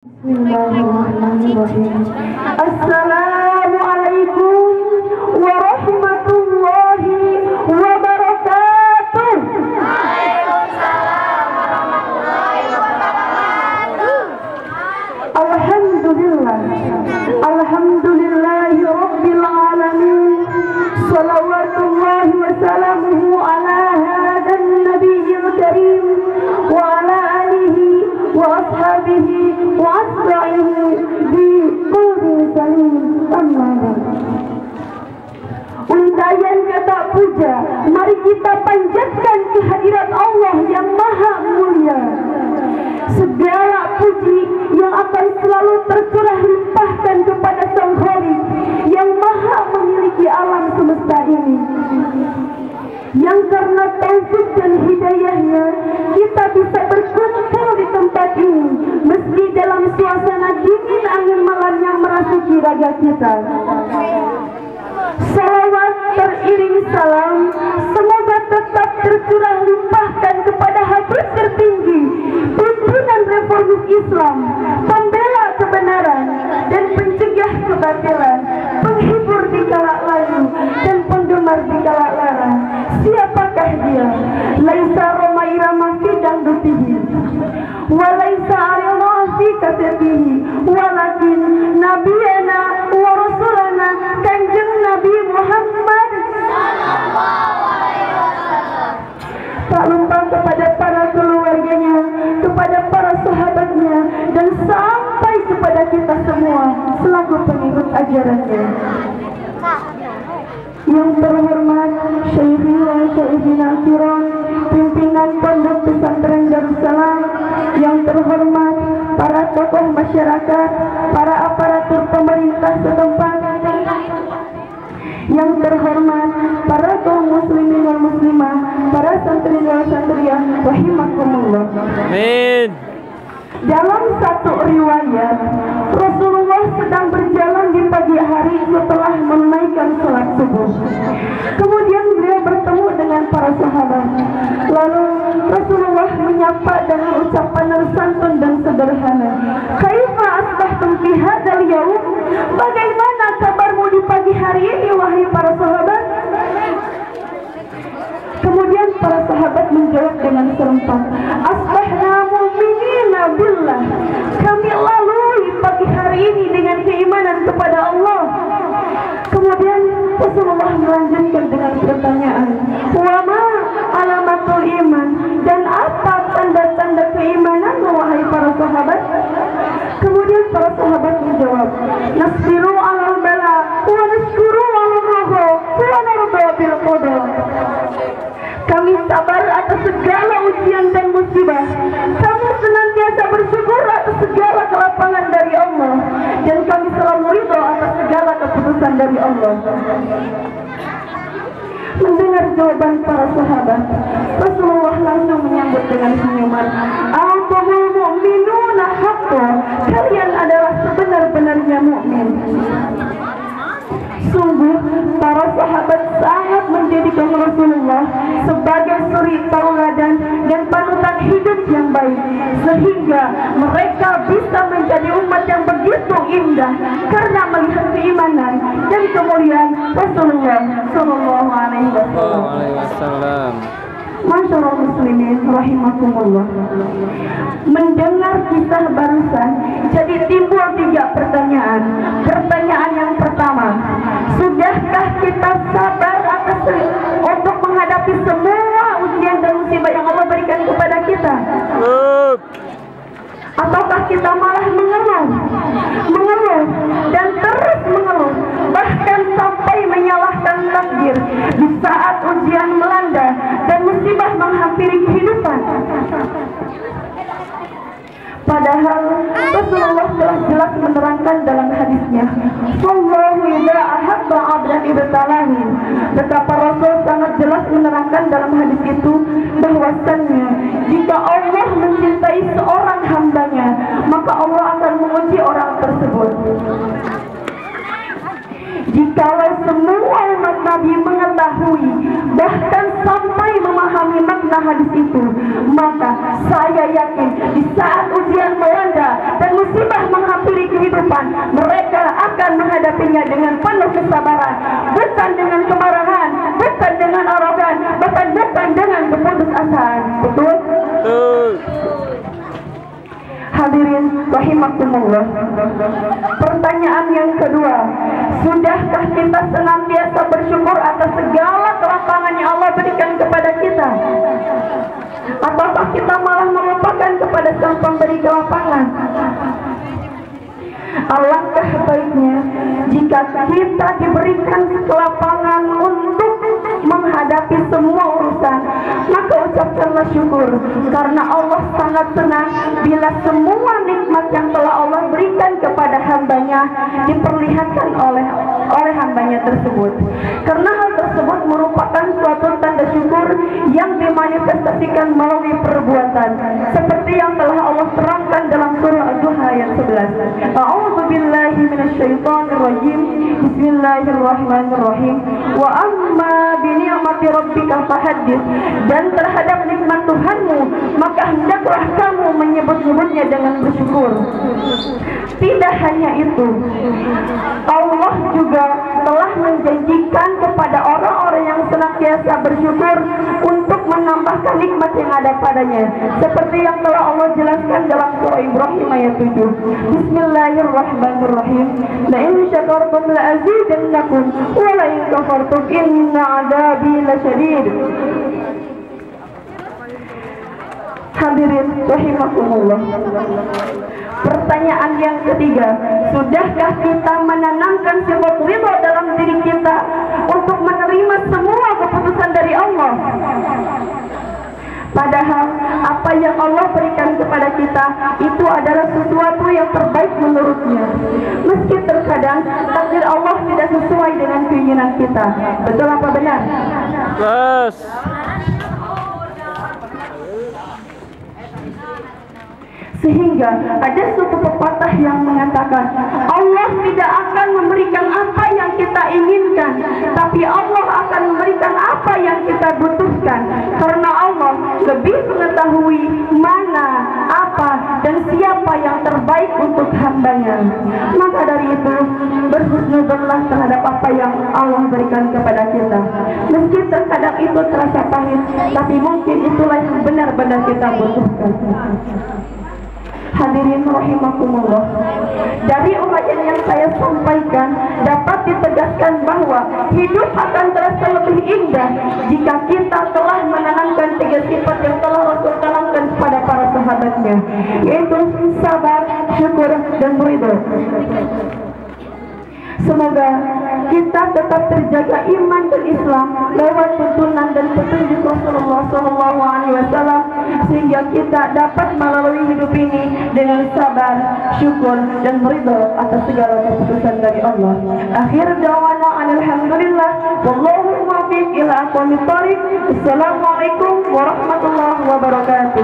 Bismillahirrahmanirrahim. Assalamualaikum warahmatullahi wabarakatuh. Waalaikumsalam warahmatullahi wabarakatuh. Alhamdulillah. Alhamdulillahi rabbil alamin. Salawatullahi wa salamuhu ala hadan nabiyil karim wa ala alihi wa ashabihi wa asba'ihi bi qulbi salim. Amma ba'd. Untayan kata puja, mari kita panjatkan kehadirat Allah yang maha mulia. Segala puji yang akan selalu tercurah limpahkan kepada Sang Khalik yang maha memiliki alam semesta ini, yang karena taufik dan hidayahnya kita bisa berkumpul di tempat ini meski dalam suasana dingin angin malam yang merasuki raga kita. Salawat teriring salam semoga tetap tercurah limpahkan kepada Habib tertinggi, pimpinan Reformis Islam, pembela kebenaran dan pencegah kebatilan, penghibur di kala layu dan penggemar di kala lara. Siapakah dia? Laisa romaira mafi dangdutihi wa laisa arima fi kasetihi walakin nabiyana wa rasulana Kanjeng Nabi Muhammad Sallallahu alaihi wasallam. tak lupa kepada para keluarganya, kepada para sahabatnya, dan sampai kepada kita semua selaku pengikut ajarannya. Yang terhormat Syekhi wa Syekhina Kiram, pimpinan Pondok Pesantren Darussalam, yang terhormat para tokoh masyarakat, para aparatur pemerintah setempat, yang terhormat para kaum muslimin wal muslimah, para santri wal santriyah rahimakumullah. Amin. Dalam satu riwayat, Rasulullah sedang berjalan di pagi hari setelah menunaikan sholat subuh. Kemudian beliau bertemu dengan para sahabat. Lalu Rasulullah menyapa dengan ucapan santun dan sederhana. Kaifa asbahtum fi hadzal yaum? Bagaimana kabarmu di pagi hari ini wahai para sahabat? Kemudian para sahabat menjawab dengan serempak, asbahna mu'minina billah. Kami lalui pagi hari ini dengan keimanan kepada Allah. Kemudian Rasulullah melanjutkan dengan pertanyaan, wa ma alamatul iman? Dan apa tanda-tanda keimanan wahai para sahabat? Kemudian para sahabat menjawab, nasbiru alal bala wa nashkuru alal raha wa narda bil qada. Kami sabar atas segala ujian dan musibah. Kami senantiasa bersyukur atas segala kelapangan dari Allah, dan kami selalu ridho atas segala keputusan dari Allah. Mendengar jawaban para sahabat, Rasulullah langsung menyambut dengan senyuman, Antumul mu'minuna haqqan, kalian adalah sebenar-benarnya mukmin. Sungguh para sahabat sangat menjadikan Rasulullah sebagai suri tauladan dan panutan hidup yang baik, sehingga mereka bisa menjadi umat yang begitu indah karena melihat keimanan dan kemuliaan Rasulullah Sallallahu Alaihi Wasallam. Masyaallah muslimin rahimakumullah. Mendengar kisah barusan, jadi timbul 3 pertanyaan. Pertanyaan yang pertama, sudahkah kita sabar untuk menghadapi semua ujian dan musibah yang Allah berikan kepada kita? Ataukah kita malah mengeluh dan terus mengeluh, bahkan sampai menyalahkan takdir di saat ujian melanda dan musibah menghampiri kehidupan? Padahal Rasulullah telah jelas menerangkan dalam hadisnya, Wallahu idza ahabba 'abdan ibtalahi. Betapa Rasul sangat jelas menerangkan dalam hadis itu bahwasannya jika Allah mencintai seorang hambanya, maka Allah akan menguji orang tersebut. Jikalau semua umat Nabi mengetahui bahkan sampai memahami makna hadis itu, maka saya yakin di saat ujian melanda dan musibah menghampiri kehidupan, mereka akan menghadapinya dengan penuh kesabaran, bukan dengan kemarahan, bukan dengan arogan, bahkan bukan dengan keputusasaan. Betul? Hadirin rahimakumullah. Pertanyaan yang kedua, sudahkah kita senantiasa bersyukur atas segala kelapangan yang Allah berikan kepada kita? Ataukah kita malah melupakan kepada Sang Pemberi kelapangan? Alangkah baiknya jika kita diberikan kelapangan untuk menghadapi semua urusan, maka ucapkanlah syukur, karena Allah sangat senang bila semua nikmat yang telah Allah berikan kepada hambanya diperlihatkan oleh hambanya tersebut. Karena hal tersebut merupakan suatu tanda syukur yang dimanifestasikan melalui perbuatan, seperti yang telah Allah terangkan dalam surah Ad-Duha ayat 11. A'udzu billahi minasyaitonir rajim. Bismillahirrahmanirrahim. Wa amma bi ni'mati rabbika fahaddits, dan terhadap nikmat Tuhanmu maka hendaklah kamu menyebut-nyebutnya dengan bersyukur. Tidak hanya itu, Allah juga telah menjanjikan kepada orang-orang yang senantiasa bersyukur untuk menambahkan nikmat yang ada padanya, seperti yang telah Allah jelaskan dalam surah Ibrahim ayat 7. Bismillahirrahmanirrahim. La in syakartum la azidannakum wa la in kafartum inna 'adzabi lasyadid. Hadirin rahimakumullah. Pertanyaan yang ketiga, sudahkah kita menanamkan sifat ridha dalam diri kita untuk menerima semua keputusan dari Allah? Padahal apa yang Allah berikan kepada kita itu adalah sesuatu yang terbaik menurutnya, meski terkadang takdir Allah tidak sesuai dengan keinginan kita. Betul apa benar? Yes. Sehingga ada suatu pepatah yang mengatakan, Allah tidak akan memberikan apa yang kita inginkan, tapi Allah akan memberikan apa yang kita butuhkan, karena Allah lebih mengetahui mana, apa, dan siapa yang terbaik untuk hambanya. Maka dari itu, berhusnudzonlah terhadap apa yang Allah berikan kepada kita, meski terkadang itu terasa pahit, tapi mungkin itulah yang benar-benar kita butuhkan. Hadirin rahimakumullah, dari uraian yang saya sampaikan dapat ditegaskan bahwa hidup akan terasa lebih indah jika kita telah menanamkan 3 sifat yang telah Rasul tanamkan kepada para sahabatnya, yaitu sabar, syukur, dan ridha. Semoga kita tetap terjaga iman dan Islam lewat tuntunan dan petunjuk Rasulullah SAW, sehingga kita dapat melalui hidup ini dengan sabar, syukur, dan ridha atas segala keputusan dari Allah. Akhir dawana alhamdulillah, wallahu muwaffiq ila aqwamit thoriq. Assalamualaikum warahmatullahi wabarakatuh.